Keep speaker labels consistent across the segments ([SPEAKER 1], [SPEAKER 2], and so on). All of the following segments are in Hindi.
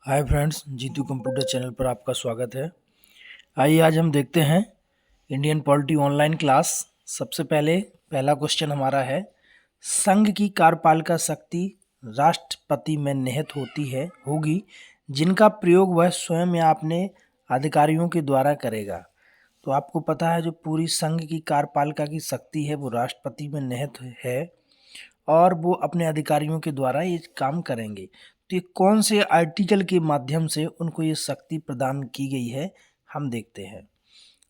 [SPEAKER 1] हाय फ्रेंड्स, जीतू कंप्यूटर चैनल पर आपका स्वागत है। आइए आज हम देखते हैं इंडियन पॉलिटी ऑनलाइन क्लास। सबसे पहले पहला क्वेश्चन हमारा है, संघ की कार्यपालिका शक्ति राष्ट्रपति में निहित होगी जिनका प्रयोग वह स्वयं या अपने अधिकारियों के द्वारा करेगा। तो आपको पता है जो पूरी संघ की कार्यपालिका की शक्ति है वो राष्ट्रपति में निहित है और वो अपने अधिकारियों के द्वारा ये काम करेंगे। तो ये कौन से आर्टिकल के माध्यम से उनको ये शक्ति प्रदान की गई है, हम देखते हैं।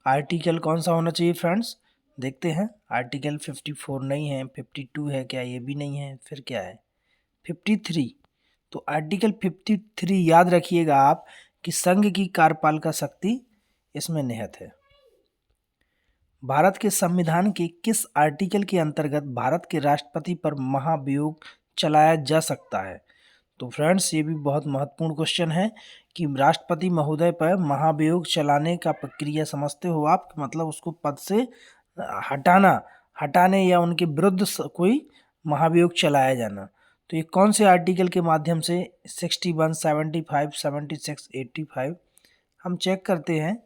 [SPEAKER 1] आर्टिकल कौन सा होना चाहिए फ्रेंड्स, देखते हैं। आर्टिकल 54 नहीं है, 52 है क्या, ये भी नहीं है, फिर क्या है 53। तो आर्टिकल 53 याद रखिएगा आप कि संघ की कार्यपालिका शक्ति इसमें निहित है। भारत के संविधान के किस आर्टिकल के अंतर्गत भारत के राष्ट्रपति पर महाभियोग चलाया जा सकता है? तो फ्रेंड्स ये भी बहुत महत्वपूर्ण क्वेश्चन है कि राष्ट्रपति महोदय पर महाभियोग चलाने का प्रक्रिया समझते हो आप, मतलब उसको पद से हटाने या उनके विरुद्ध कोई महाभियोग चलाया जाना। तो ये कौन से आर्टिकल के माध्यम से? 61, 75, 76, 85। हम चेक करते हैं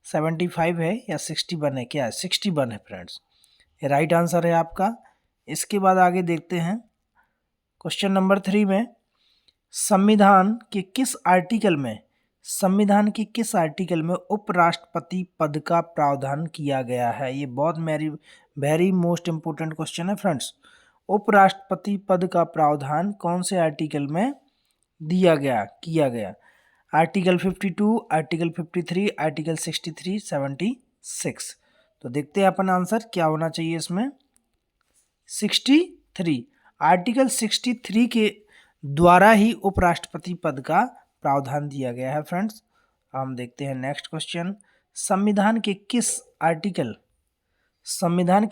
[SPEAKER 1] 75 है या 61 है, क्या है 61 है फ्रेंड्स, ये राइट आंसर है आपका। इसके बाद आगे देखते हैं क्वेश्चन नंबर 3 में, संविधान के किस आर्टिकल में उपराष्ट्रपति पद का प्रावधान किया गया है? ये बहुत वेरी मोस्ट इंपोर्टेंट क्वेश्चन है फ्रेंड्स। उपराष्ट्रपति पद का प्रावधान कौन से आर्टिकल में किया गया? Article 52, article 53, article 63, 76। तो देखते हैं अपन आंसर क्या होना चाहिए इसमें। 63, आर्टिकल 63 के द्वारा ही उपराष्ट्रपति पद का प्रावधान दिया गया है फ्रेंड्स। हम देखते हैं नेक्स्ट क्वेश्चन, संविधान के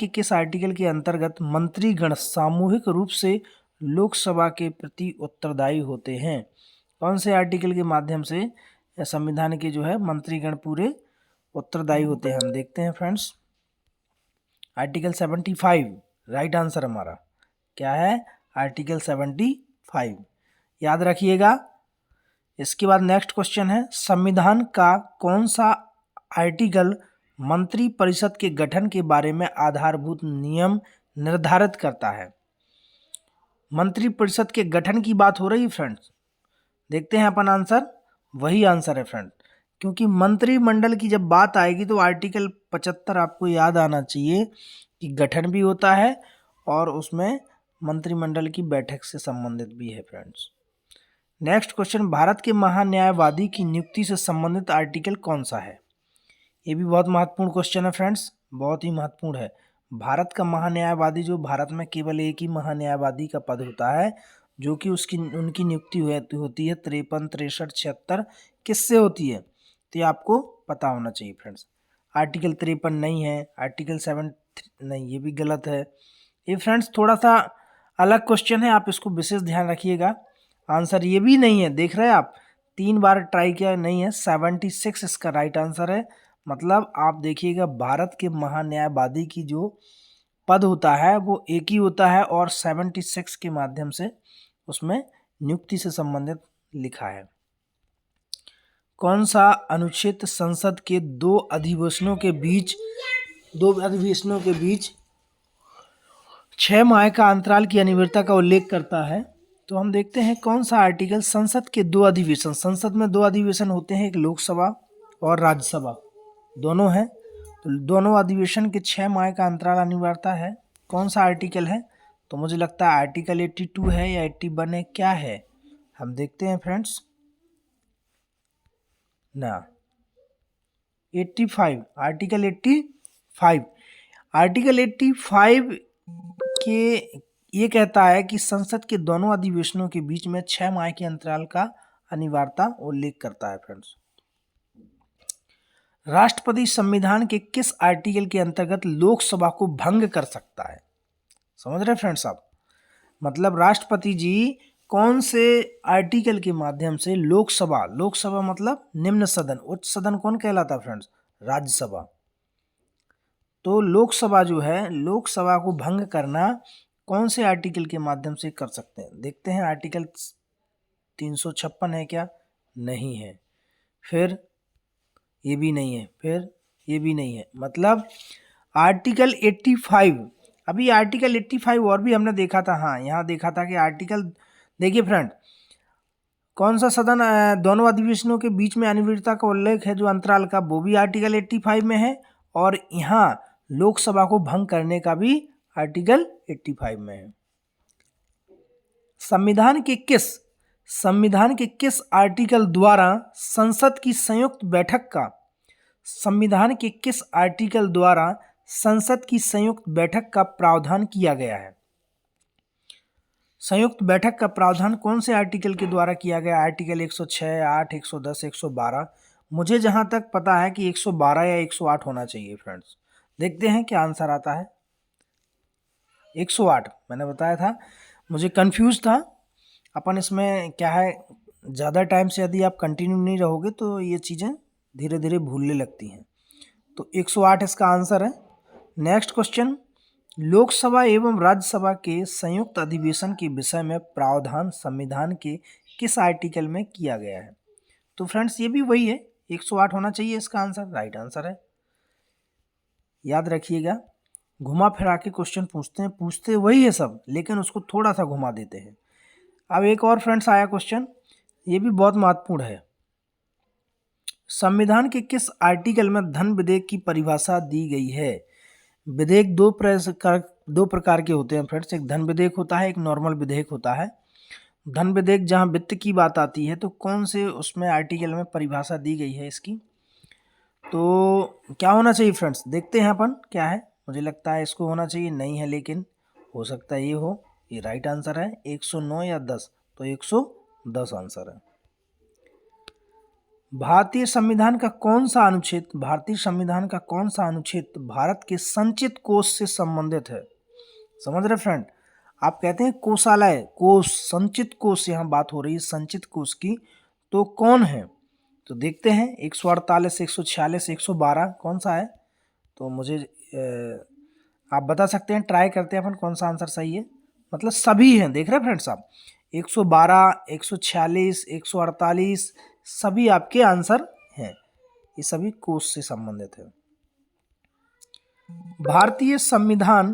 [SPEAKER 1] किस आर्टिकल के अंतर्गत मंत्रीगण सामूहिक रूप से लोकसभा के प्रति उत्तरदायी होते हैं? कौन से आर्टिकल के माध्यम से संविधान के जो है मंत्रीगण पूरे उत्तरदायी होते हैं? हम देखते हैं फ्रेंड्स, आर्टिकल 75 राइट आंसर हमारा क्या है, आर्टिकल 75 याद रखिएगा। इसके बाद नेक्स्ट क्वेश्चन है, संविधान का कौन सा आर्टिकल मंत्री परिषद के गठन के बारे में आधारभूत नियम निर्धारित करता है? मंत्री परिषद के गठन की बात हो रही है फ्रेंड्स, देखते हैं अपन आंसर, वही आंसर है फ्रेंड। क्योंकि मंत्रिमंडल की जब बात आएगी तो आर्टिकल 75 आपको याद आना चाहिए कि गठन भी होता है और उसमें मंत्रिमंडल की बैठक से संबंधित भी है फ्रेंड्स। नेक्स्ट क्वेश्चन, भारत के महान्यायवादी की नियुक्ति से संबंधित आर्टिकल कौन सा है? ये भी बहुत महत्वपूर्ण क्वेश्चन है फ्रेंड्स, बहुत ही महत्वपूर्ण है। भारत का महान्यायवादी, जो भारत में केवल एक ही महान्यायवादी का पद होता है, जो कि उनकी नियुक्ति होती है 53, 63, 76 किससे होती है? तो ये आपको पता होना चाहिए फ्रेंड्स। आर्टिकल 53 नहीं है, आर्टिकल 7 नहीं, ये भी गलत है। ये फ्रेंड्स थोड़ा सा अलग क्वेश्चन है, आप इसको विशेष ध्यान रखिएगा। आंसर ये भी नहीं है, देख रहे हैं आप, 3 बार ट्राई किया नहीं है, 76 इसका राइट आंसर है। मतलब आप देखिएगा भारत के महान्यायवादी की जो पद होता है वो एक ही होता है और 76 के माध्यम से उसमें नियुक्ति से संबंधित लिखा है। कौन सा अनुच्छेद संसद के दो अधिवेशनों के बीच 6 माह का अंतराल की अनिवार्यता का उल्लेख करता है? तो हम देखते हैं कौन सा आर्टिकल संसद के दो अधिवेशन, संसद में 2 अधिवेशन होते हैं, एक लोकसभा और राज्यसभा दोनों हैं, तो दोनों अधिवेशन के 6 माह का अंतराल अनिवार्यता है। कौन सा आर्टिकल है? तो मुझे लगता है आर्टिकल 82 है या 81 है, क्या है? हम देखते हैं फ्रेंड्स ना, 85, आर्टिकल 85। आर्टिकल 85 के ये कहता है कि संसद के दोनों अधिवेशनों के बीच में 6 माह के अंतराल का अनिवार्यता उल्लेख करता है फ्रेंड्स। राष्ट्रपति संविधान के किस आर्टिकल के अंतर्गत लोकसभा को भंग कर सकता है? समझ रहे फ्रेंड्स आप, मतलब राष्ट्रपति जी कौन से आर्टिकल के माध्यम से लोकसभा मतलब निम्न सदन, उच्च सदन कौन कहलाता है फ्रेंड्स? राज्यसभा। तो लोकसभा जो है, लोकसभा को भंग करना कौन से आर्टिकल के माध्यम से कर सकते हैं? देखते हैं, आर्टिकल 356 है क्या? नहीं है, फिर ये भी नहीं है, फिर ये भी नहीं है। मतलब आर्टिकल 85, अभी आर्टिकल 85 और भी हमने देखा था। हाँ, यहाँ देखा था कि आर्टिकल, देखिए फ्रेंड, कौन सा सदन दोनों अधिवेशनों के बीच में अनिवार्यता का उल्लेख है जो अंतराल का, वो भी आर्टिकल 85 में है। और यहाँ लोकसभा को भंग करने का भी आर्टिकल 85 में है। संविधान के किस आर्टिकल द्वारा संसद की संयुक्त बैठक का, संविधान के किस आर्टिकल द्वारा संसद की संयुक्त बैठक का प्रावधान किया गया है? संयुक्त बैठक का प्रावधान कौन से आर्टिकल के द्वारा किया गया? आर्टिकल 106, 8, 110, 112। मुझे जहां तक पता है कि 112 या 108 होना चाहिए फ्रेंड्स। देखते हैं क्या आंसर आता है। 108 मैंने बताया था, मुझे कंफ्यूज था। अपन इसमें क्या है, ज़्यादा टाइम से यदि आप कंटिन्यू नहीं रहोगे तो ये चीज़ें धीरे धीरे भूलने लगती हैं। तो 108 इसका आंसर है। नेक्स्ट क्वेश्चन, लोकसभा एवं राज्यसभा के संयुक्त अधिवेशन के विषय में प्रावधान संविधान के किस आर्टिकल में किया गया है? तो फ्रेंड्स ये भी वही है, 108 होना चाहिए इसका आंसर, राइट आंसर है। याद रखिएगा, घुमा फिरा के क्वेश्चन पूछते वही है सब, लेकिन उसको थोड़ा सा घुमा देते हैं। अब एक और फ्रेंड्स आया क्वेश्चन, ये भी बहुत महत्वपूर्ण है। संविधान के किस आर्टिकल में धन विधेयक की परिभाषा दी गई है? विधेयक दो प्रकार के होते हैं फ्रेंड्स, एक धन विधेयक होता है, एक नॉर्मल विधेयक होता है। धन विधेयक जहां वित्त की बात आती है तो कौन से उसमें आर्टिकल में परिभाषा दी गई है इसकी? तो क्या होना चाहिए फ्रेंड्स, देखते हैं अपन क्या है। मुझे लगता है इसको होना चाहिए, नहीं है लेकिन हो सकता है ये हो। ये राइट आंसर है 109 या 10, तो 110 आंसर है। भारतीय संविधान का कौन सा अनुच्छेद भारत के संचित कोष से संबंधित है? समझ रहे फ्रेंड, आप कहते हैं कोषालय, कोष, संचित कोष, यहाँ बात हो रही है संचित कोष की, तो कौन है? तो देखते हैं 148, 146, 112 कौन सा है? तो मुझे आप बता सकते हैं, ट्राई करते हैं अपन कौन सा आंसर सही है। मतलब सभी हैं, देख रहे हैं फ्रेंड्स आप, 112, 146, 148 सभी आपके आंसर हैं, ये सभी कोष से संबंधित है। भारतीय संविधान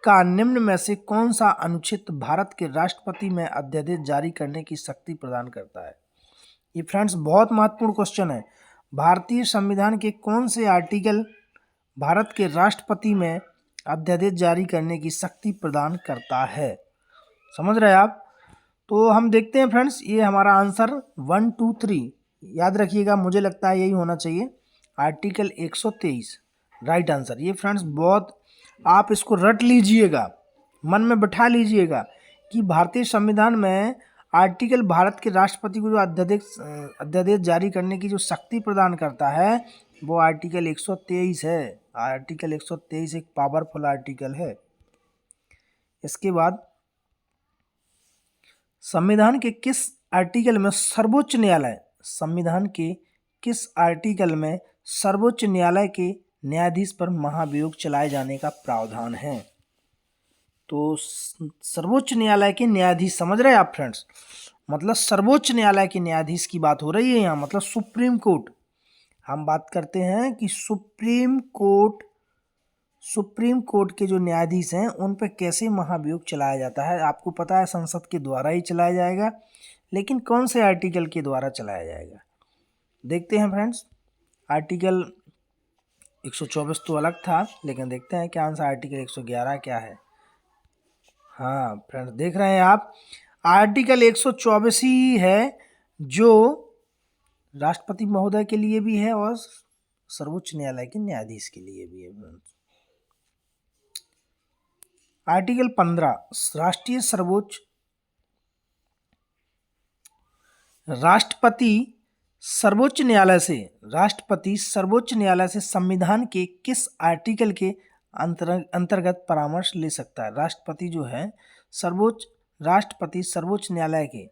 [SPEAKER 1] का निम्न में से कौन सा अनुच्छेद भारत के राष्ट्रपति में अध्यादेश जारी करने की शक्ति प्रदान करता है? ये फ्रेंड्स बहुत महत्वपूर्ण क्वेश्चन है। भारतीय संविधान के कौन से आर्टिकल भारत के राष्ट्रपति में अध्यादेश जारी करने की शक्ति प्रदान करता है? समझ रहे हैं आप? तो हम देखते हैं फ्रेंड्स, ये हमारा आंसर 1, 2, 3 याद रखिएगा, मुझे लगता है यही होना चाहिए, आर्टिकल 123 राइट आंसर। ये फ्रेंड्स बहुत आप इसको रट लीजिएगा, मन में बैठा लीजिएगा कि भारतीय संविधान में आर्टिकल भारत के राष्ट्रपति को जो अध्यादेश जारी करने की जो शक्ति प्रदान करता है वो आर्टिकल 123 है। आर्टिकल 123 एक पावरफुल आर्टिकल है। इसके बाद संविधान के किस आर्टिकल में सर्वोच्च न्यायालय के न्यायाधीश पर महाभियोग चलाए जाने का प्रावधान है? तो सर्वोच्च न्यायालय के न्यायाधीश, समझ रहे हैं आप फ्रेंड्स, मतलब सर्वोच्च न्यायालय के न्यायाधीश की बात हो रही है यहाँ, मतलब सुप्रीम कोर्ट। हम बात करते हैं कि सुप्रीम कोर्ट के जो न्यायाधीश हैं उन पर कैसे महाभियोग चलाया जाता है। आपको पता है संसद के द्वारा ही चलाया जाएगा, लेकिन कौन से आर्टिकल के द्वारा चलाया जाएगा? देखते हैं फ्रेंड्स, आर्टिकल 124 तो अलग था, लेकिन देखते हैं क्या आंसर आर्टिकल 111 क्या है। हाँ फ्रेंड्स, देख रहे हैं आप, आर्टिकल 124 ही है जो राष्ट्रपति महोदय के लिए भी है और सर्वोच्च न्यायालय के न्यायाधीश के लिए भी है। आर्टिकल 15 राष्ट्रपति सर्वोच्च न्यायालय से संविधान के किस आर्टिकल के अंतर्गत परामर्श ले सकता है? राष्ट्रपति जो है सर्वोच्च न्यायालय के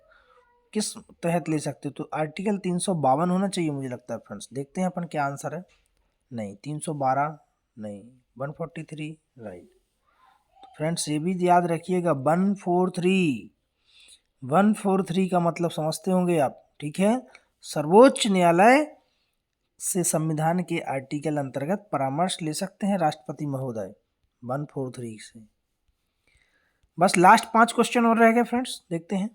[SPEAKER 1] किस तहत ले सकते हो? तो आर्टिकल 352 होना चाहिए मुझे लगता है फ्रेंड्स। देखते हैं अपन क्या आंसर है। नहीं, 312 नहीं, 143 राइट। तो फ्रेंड्स ये भी याद रखिएगा, 143 का मतलब समझते होंगे आप, ठीक है। सर्वोच्च न्यायालय से संविधान के आर्टिकल अंतर्गत परामर्श ले सकते हैं राष्ट्रपति महोदय 143 से। बस लास्ट 5 क्वेश्चन और रह गए फ्रेंड्स, देखते हैं।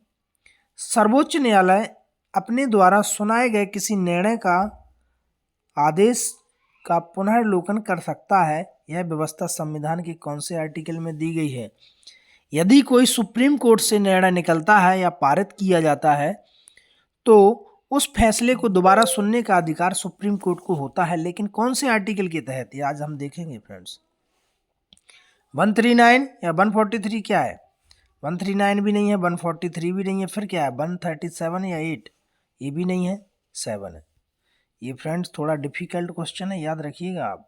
[SPEAKER 1] सर्वोच्च न्यायालय अपने द्वारा सुनाए गए किसी निर्णय का आदेश का पुनर्लोकन कर सकता है। यह व्यवस्था संविधान के कौन से आर्टिकल में दी गई है? यदि कोई सुप्रीम कोर्ट से निर्णय निकलता है या पारित किया जाता है तो उस फैसले को दोबारा सुनने का अधिकार सुप्रीम कोर्ट को होता है, लेकिन कौन से आर्टिकल के तहत, ये आज हम देखेंगे फ्रेंड्स। 139 या 143 क्या है? 139 भी नहीं है, 143 भी नहीं है, फिर क्या है? 137 या 8? ये भी नहीं है, 7 है। ये फ्रेंड्स थोड़ा डिफिकल्ट क्वेश्चन है, याद रखिएगा आप।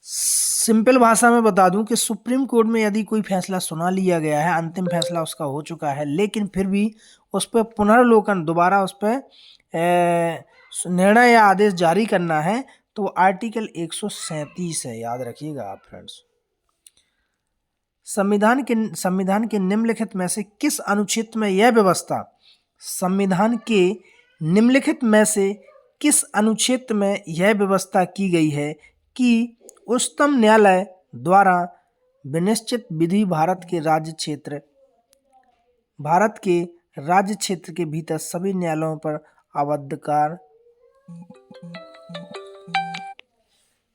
[SPEAKER 1] सिंपल भाषा में बता दूं कि सुप्रीम कोर्ट में यदि कोई फैसला सुना लिया गया है, अंतिम फैसला उसका हो चुका है, लेकिन फिर भी उस पर पुनर्लोकन, दोबारा उस पर निर्णय या आदेश जारी करना है, तो आर्टिकल 137 है, याद रखिएगा आप फ्रेंड्स। संविधान के निम्नलिखित में से किस अनुच्छेद में यह व्यवस्था, संविधान के निम्नलिखित में से किस अनुच्छेद में यह व्यवस्था की गई है कि उच्चतम न्यायालय द्वारा विनिश्चित विधि भारत के राज्य क्षेत्र के भीतर सभी न्यायालयों पर आवधिकार।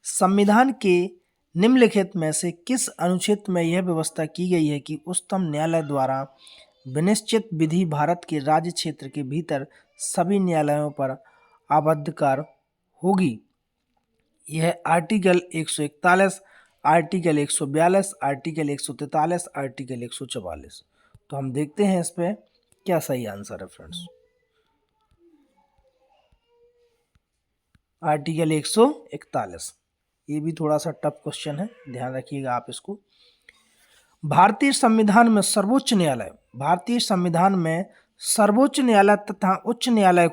[SPEAKER 1] संविधान के निम्नलिखित में से किस अनुच्छेद में यह व्यवस्था की गई है कि उच्चतम न्यायालय द्वारा विनिश्चित विधि भारत के राज्य क्षेत्र के भीतर सभी न्यायालयों पर आवधिकार होगी? यह आर्टिकल 141, आर्टिकल 142, आर्टिकल 143, आर्टिकल 144। तो हम देखते हैं इस पे क्या सही आंसर है फ्रेंड्स। आर्टिकल 141, ये भी थोड़ा सा टफ क्वेश्चन है, ध्यान रखिएगा आप इसको। भारतीय संविधान में सर्वोच्च न्यायालय तथा उच्च न्यायालय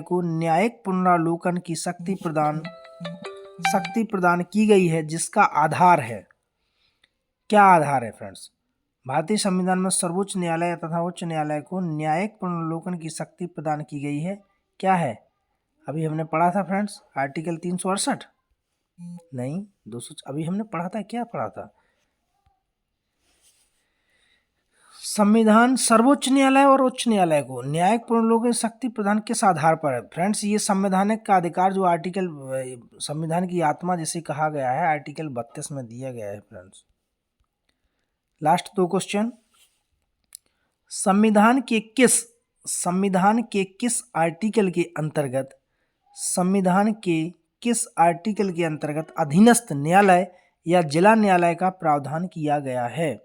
[SPEAKER 1] को न्यायिक पुनरावलोकन की शक्ति प्रदान की गई है, जिसका आधार है, क्या आधार है फ्रेंड्स? भारतीय संविधान में सर्वोच्च न्यायालय तथा उच्च न्यायालय को न्यायिक पुनरावलोकन की शक्ति प्रदान की गई है, क्या है? अभी हमने पढ़ा था फ्रेंड्स, आर्टिकल 368 नहीं 200, अभी हमने पढ़ा था, क्या पढ़ा था? संविधान सर्वोच्च न्यायालय और उच्च न्यायालय को न्यायिक पुनरावलोकन शक्ति प्रदान किस आधार पर है? फ्रेंड्स, ये संवैधानिक का अधिकार, जो आर्टिकल, संविधान की आत्मा जिसे कहा गया है, आर्टिकल 32 में दिया गया है फ्रेंड्स। Last 2 question. संविधान के किस आर्टिकल के अंतर्गत अधीनस्थ न्यायालय या जिला न्यायालय का प्रावधान किया गया है?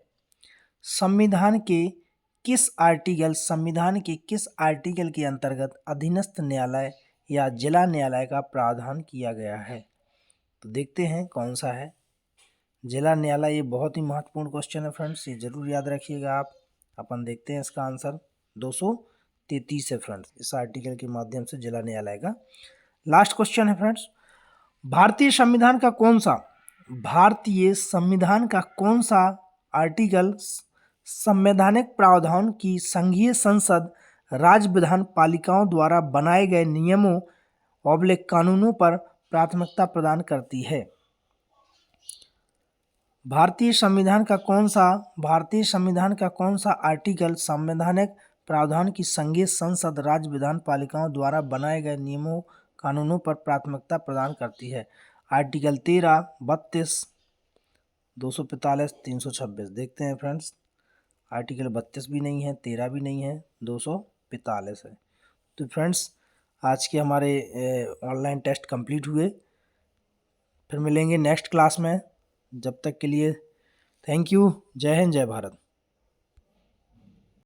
[SPEAKER 1] संविधान के किस आर्टिकल के अंतर्गत अधीनस्थ न्यायालय या जिला न्यायालय का प्रावधान किया गया है? तो देखते हैं कौन सा है जिला न्यायालय। ये बहुत ही महत्वपूर्ण क्वेश्चन है फ्रेंड्स, ये जरूर याद रखिएगा आप। अपन देखते हैं इसका आंसर 233 है फ्रेंड्स, इस आर्टिकल के माध्यम से जिला न्यायालय का। लास्ट क्वेश्चन है फ्रेंड्स, भारतीय संविधान का कौन सा आर्टिकल संवैधानिक प्रावधान की संघीय संसद राज्य विधान पालिकाओं द्वारा बनाए गए नियमों कानूनों पर प्राथमिकता प्रदान करती है? भारतीय संविधान का कौन सा आर्टिकल संवैधानिक प्रावधान की संघीय संसद राज्य विधान पालिकाओं द्वारा बनाए गए नियमों कानूनों पर प्राथमिकता प्रदान करती है? आर्टिकल 13, 32, 245, 326। देखते हैं फ्रेंड्स, आर्टिकल 32 भी नहीं है, 13 भी नहीं है, 245 है। तो फ्रेंड्स, आज के हमारे ऑनलाइन टेस्ट कंप्लीट हुए, फिर मिलेंगे नेक्स्ट क्लास में। जब तक के लिए थैंक यू। जय हिंद, जय भारत।